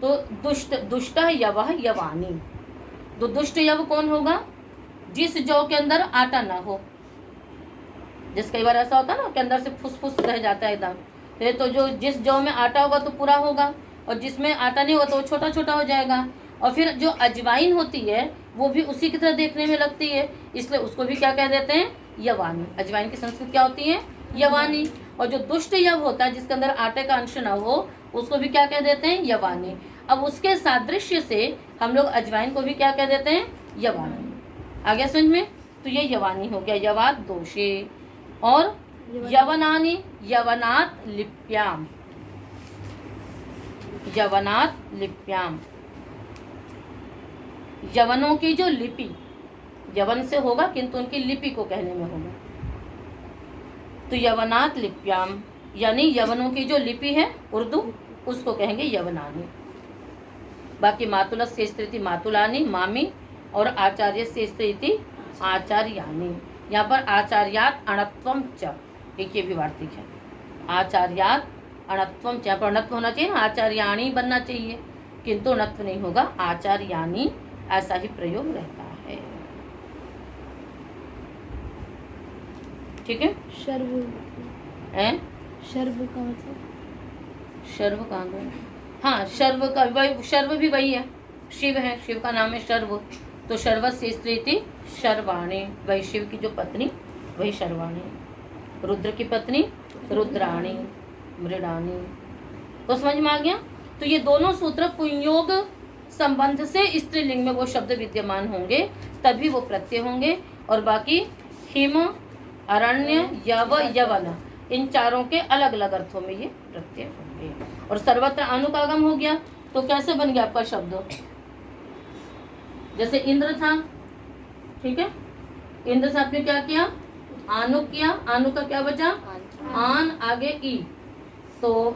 Speaker 1: तो दुष्ट दुष्ट यवः यवानी। तो दुष्ट यव कौन होगा जिस जौ के अंदर आटा ना हो, जिस कई बार ऐसा होता है ना कि अंदर से फुसफुस रह जाता है एकदम, तो जो जिस जौ में आटा होगा तो पूरा होगा, और जिसमें आटा नहीं होगा तो वो छोटा छोटा हो जाएगा। और फिर जो अजवाइन होती है वो भी उसी की तरह देखने में लगती है, इसलिए उसको भी क्या कह देते हैं यवानी। अजवाइन की संस्कृत क्या होती है यवानी। और जो दुष्ट यव होता है जिसके अंदर आटे का अंश ना हो उसको भी क्या कह देते हैं यवानी। अब उसके सादृश्य से हम लोग अजवाइन को भी क्या कह देते हैं यवानी। आ गया समझ में, तो ये यवानी हो गया, यवात दोषे। और यवनानी, यवनात् लिप्याम, यवनात् लिप्याम, यवनों की जो लिपि, यवन से होगा किंतु उनकी लिपि को कहने में होगा, तो यवनात् लिप्याम यानी यवनों की जो लिपि है उर्दू उसको कहेंगे यवनानी। बाकी मातुलस से स्त्री मातुलानी मामी, और आचार्य से स्त्री आचार्यानी। यहाँ पर आचार्यात अणत्वम च, एक ये भी वार्तिक है, आचार्यात अणत्वम च, यहाँ पर अणत्व होना चाहिए ना, आचार्याणी बनना चाहिए, किंतु अणत्व नहीं होगा, आचार्यानी ऐसा ही प्रयोग रहता है। ठीक है,
Speaker 3: शर्व
Speaker 1: है
Speaker 3: शर्व का मतलब
Speaker 1: शर्व कहाँ गया, हाँ शर्व का वही, शर्व भी वही है, शिव है, शिव का नाम है शर्व, तो शर्वस्य स्त्री थी शर्वाणी, वही शिव की जो पत्नी वही शर्वाणी, रुद्र की पत्नी रुद्राणी मृडानी। तो समझ में आ गया। तो ये दोनों सूत्र पुंयोग संबंध से स्त्रीलिंग में वो शब्द विद्यमान होंगे तभी वो प्रत्यय होंगे, और बाकी हिम अरण्य यव यवन इन चारों के अलग अलग अर्थों में ये प्रत्यय होंगे। और सर्वत्र अनु का आगम हो गया तो कैसे बन गया आपका शब्द, जैसे इंद्र था, ठीक है, इंद्र से आपने क्या किया आनु किया, आनु का क्या बचा आन, आगे ई, तो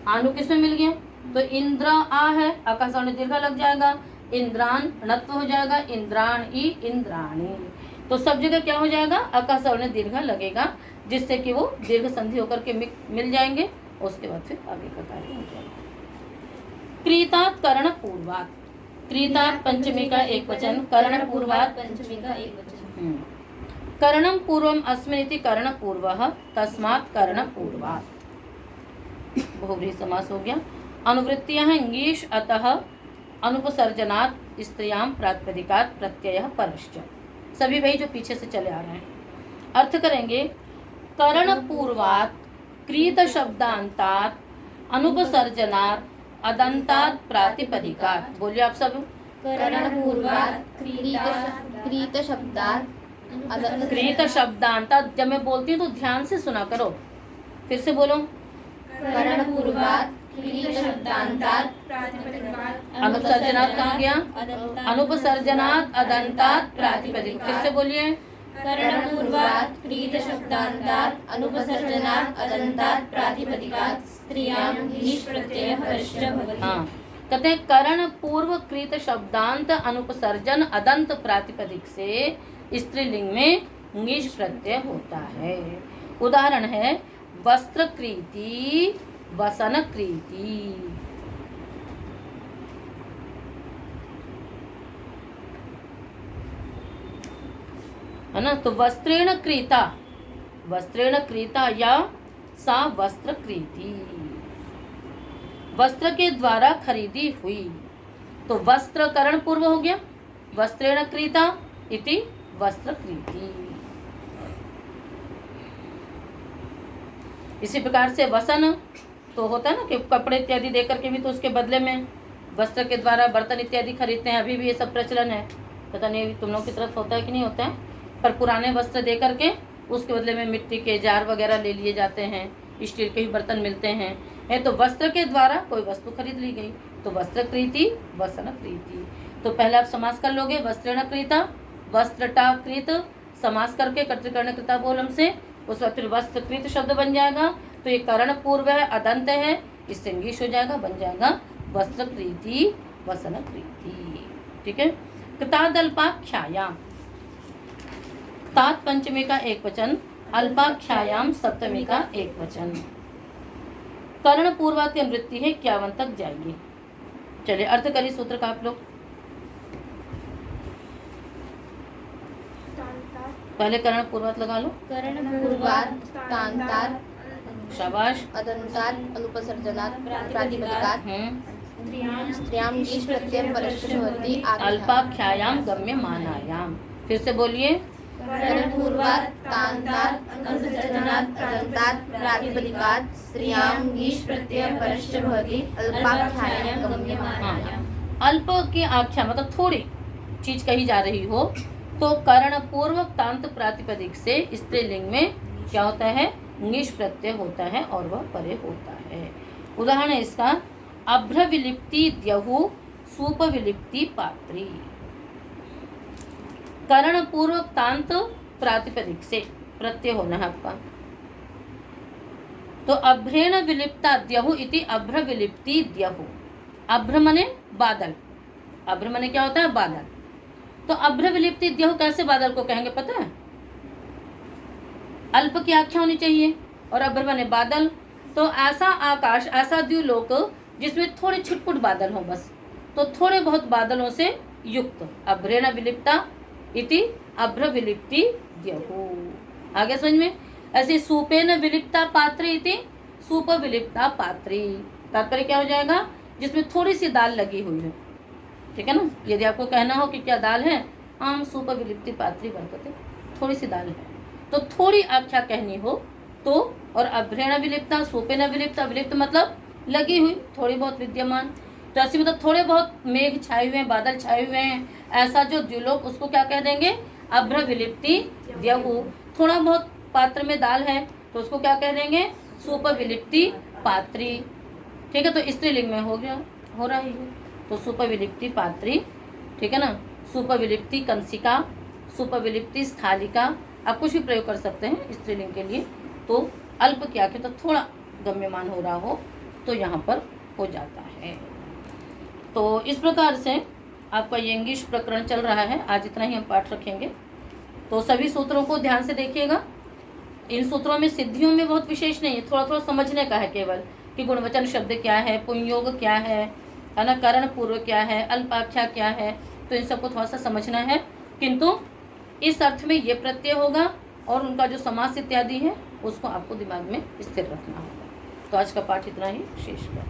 Speaker 1: आनु किसमें मिल गया, तो इंद्र आ है, आकाश में दीर्घ लग जाएगा, इंद्रान णत्व हो जाएगा, इंद्राण ई इंद्राणी, तो सब जगह क्या हो जाएगा आकाश में दीर्घ लगेगा, जिससे कि वो दीर्घ संधि होकर के मिल जाएंगे, उसके बाद फिर आगे का कार्य हो जाएगा। क्रीतात कर्ण पूर्वात, क्रीतात पंचमी का एक वचन, कर्ण पूर्वात
Speaker 2: पंचमी का एक वचन।
Speaker 1: कर्णम पूर्वम अस्मिनिति कर्ण पूर्वः तस्मात् कर्ण पूर्वात्, बहुव्रीहि समास हो गया। अनुवृत्तियां हैं ङीश, अतः अनुपसर्जनात् स्त्रियां प्रातिपदिकात् प्रत्ययः परश्च, सभी वही जो पीछे से चले आ रहे हैं। अर्थ करेंगे कर्ण पूर्वात् क्रीत शब्दांतात् अनुपसर्जनात् अदंतात् प्रातिपदिकात्, बोलिए आप सब,
Speaker 2: करणपूर्वात्
Speaker 3: क्रीत शब्दात्
Speaker 1: क्रीत शब्दांता, जब मैं बोलती हूँ तो ध्यान से सुना करो, फिर से बोलो।
Speaker 2: करणपूर्वात् क्रीत शब्दान्तात्
Speaker 1: अनुपसर्जनात् कहाँ गया? अनुपसर्जनात् अदंतात् प्रातिपदिक, फिर से बोलिए।
Speaker 2: करणपूर्वात् क्रीत शब्दान्तात् अनुपसर्जनात् अदन्तात् प्रातिपदिकात् स्त्रियां नीश प्रत्ययः परश्च भवति।
Speaker 1: हाँ, कहते हैं करण पूर्व कृत शब्दांत अनुपसर्जन अदंत प्रातिपदिक से स्त्रीलिंग में ङीश प्रत्यय होता है। उदाहरण है वस्त्रकृति, वसनकृति। है ना, तो वस्त्रेण क्रीता, वस्त्रेण क्रीता या सा वस्त्रकृति, वस्त्र के द्वारा खरीदी हुई। तो वस्त्र करण पूर्व हो गया, वस्त्रेण क्रीता इति वस्त्रकृति। इसी प्रकार से वसन तो होता है ना कि कपड़े इत्यादि देकर के भी तो उसके बदले में वस्त्र के द्वारा बर्तन इत्यादि खरीदते हैं। अभी भी ये सब प्रचलन है, पता नहीं तुम लोग की तरफ होता है कि नहीं होता है, पर पुराने वस्त्र दे करके उसके बदले में मिट्टी के जार वगैरह ले लिए जाते हैं, स्टील के ही बर्तन मिलते हैं। है तो वस्त्र के द्वारा कोई वस्तु खरीद ली गई, तो वस्त्रकृति, वसनकृति। तो पहले आप समास कर लोगे, वस्त्रेण क्रीता, वस्त्रटा कृत, समास करके कर्तृकर्ण कृता बोलम से, उस वक्त फिर वस्त्रकृत शब्द बन जाएगा। तो ये करण पूर्व है, अदंत है, इससे ङीश हो जाएगा, बन जाएगा वस्त्रकृति, वसनकृति। ठीक है। कृतादल्पाख्यायाम, तात पंचमी का एक वचन, अल्पाख्यायाम सप्तमी का एक वचन। कर्ण पूर्वात्य वृत्ति है, क्यावन तक जाएगी। चलिए अर्थ करिए सूत्र का आप लोग। पहले कर्ण पूर्वात लगा लो।
Speaker 3: पूर्वात् तान्तात्
Speaker 1: शाबाश।
Speaker 3: अदन्तात् अनुपसर्जनात् प्रातिपदिकात् स्त्रियां ङीश प्रत्ययः परश्च भवति।
Speaker 1: अल्पाख्यायाम गम्यमानायाम, फिर से बोलिए।
Speaker 2: करणपूर्वात् तान्तात् अनुपसर्जनात् अदन्तात् प्रातिपदिकात् स्त्रियां ङीश प्रत्ययः परश्च भवति। अल्पाख्यायां गम्यमानायाम्।
Speaker 1: अल्प की आख्या मतलब थोड़ी चीज कही जा रही हो तो कर्ण पूर्वक तांत प्रातिपदिक से स्त्रीलिंग में क्या होता है? ङीश प्रत्यय होता है और वह परे होता है। उदाहरण है इसका, अभ्र विलिप्ति द्यहु सूप विलिप्ति पात्री। कर्ण पूर्वक तांत प्रातिपदिक से प्रत्यय होना है आपका। तो अभ्रेण विलिप्ता द्यहु इति अभ्र विलिप्ति द्यहु। अभ्र मने बादल, अभ्र मने क्या होता है? बादल। तो अभ्र विलिप्ति द्यहु कैसे बादल को कहेंगे पता है? अल्प की आख्या होनी चाहिए और अभ्र मने बादल। तो ऐसा आकाश, ऐसा द्युलोक जिसमें थोड़े छिटपुट बादल हो बस, तो थोड़े बहुत बादलों से युक्त। अभ्रेण विलिप्ता इति अभ्र विलिप्ति द्यहु। आगे समझ में? ऐसे सूपेन विलिप्ता पात्री इति सूप विलिप्ता पात्री। तात्पर्य क्या हो जाएगा? जिसमें थोड़ी सी दाल लगी हुई है। ठीक है ना। यदि आपको कहना हो कि क्या दाल है, आम सूप विलिप्ति पात्री वर्तते, थोड़ी सी दाल है। तो थोड़ी आख्या कहनी हो तो, और अभ्रेण विलिप्ता, सूपेन विलिप्ता, विलिप्त मतलब लगी हुई, थोड़ी बहुत विद्यमान। तो ऐसे मतलब थोड़े बहुत मेघ छाए हुए हैं, बादल छाए हुए हैं, ऐसा जो द्युलोक, उसको क्या कह देंगे? अभ्र विलिप्ति द्यहु। थोड़ा बहुत पात्र में दाल है तो उसको क्या कह देंगे? सूप विलिप्ति पात्री। ठीक है। तो स्त्रीलिंग में हो गया, हो रहा है तो सूप विलिप्ति पात्री। ठीक है ना। सूप विलिप्ति कंसिका, सूप विलिप्ति स्थालिका, आप कुछ भी प्रयोग कर सकते हैं स्त्रीलिंग के लिए। तो अल्प क्या कि तो थोड़ा गम्यमान हो रहा हो तो यहाँ पर हो जाता है। तो इस प्रकार से आपका ये इंग्लिश प्रकरण चल रहा है। आज इतना ही हम पाठ रखेंगे। तो सभी सूत्रों को ध्यान से देखिएगा। इन सूत्रों में सिद्धियों में बहुत विशेष नहीं है, थोड़ा थोड़ा समझने का है केवल कि गुणवचन शब्द क्या है, पुंयोग क्या है ना, करण पूर्व क्या है, अल्पाख्या क्या है। तो इन सबको थोड़ा सा समझना है, किंतु इस अर्थ में ये प्रत्यय होगा और उनका जो समास इत्यादि है उसको आपको दिमाग में स्थिर रखना होगा। तो आज का पाठ इतना ही शेष है।